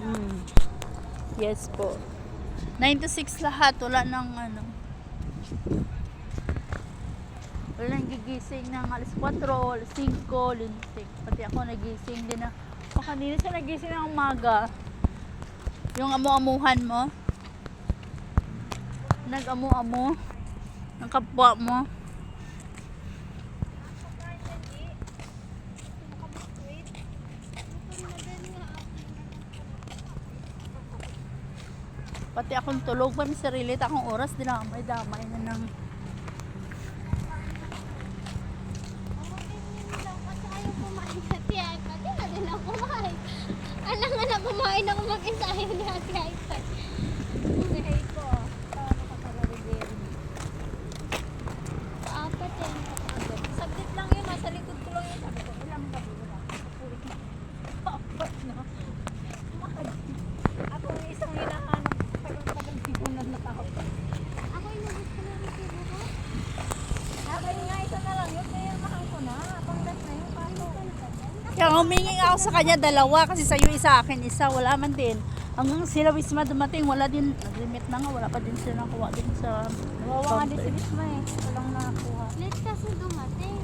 Mm. Yes po. 9 to 6 lahat. Wala nang ano. Wala nang gigising ng alas 4, alas 5, lintik. Pati ako nagising din na. O kanina siya nagising ng umaga. Yung amu-amuhan mo. Nag-amu-amu. Ng kapwa mo. Pati akong tulog pa, may sarili akong oras, dinamay-damay na ng... Alam kumain ako mag-isa yun ni Ate iPad. Buhay ko. Paano ka talaga din? Apat eh. Saglit lang yun. Nasa likod ko lang yun. Sabi ko, ilang gabi na. Pulit na. Apat na. Ako yung isang hinahanap. Tagal-tagal di ko na natakot. Ako yung nabis ko na rin ko. Ako yung nga isa na lang yun. Kaya mahal ko na. Panggat na yun. Paano? Kaya humingi ako sa kanya dalawa kasi sa'yo isa, akin isa, wala man din. Hanggang sila Wisma dumating, wala din, nag-limit na nga, wala pa din sila nakuha din sa... Nawawa nga din si Wisma eh. Walang nakakuha. Late kasi dumating.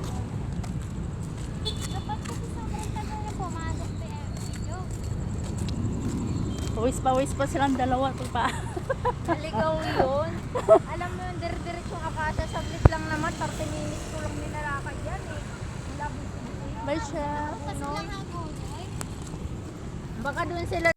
Dapat kasi sobrang tagal na pumasok si Emilio. Pawis pa silang dalawa, pa. Naligaw yun. Alam mo yung dire-diretsong akasya, saglit lang naman, 30 minutes ko lang nilalakad yan eh. Malabog ko din. Bye, Chef. Baka doon sila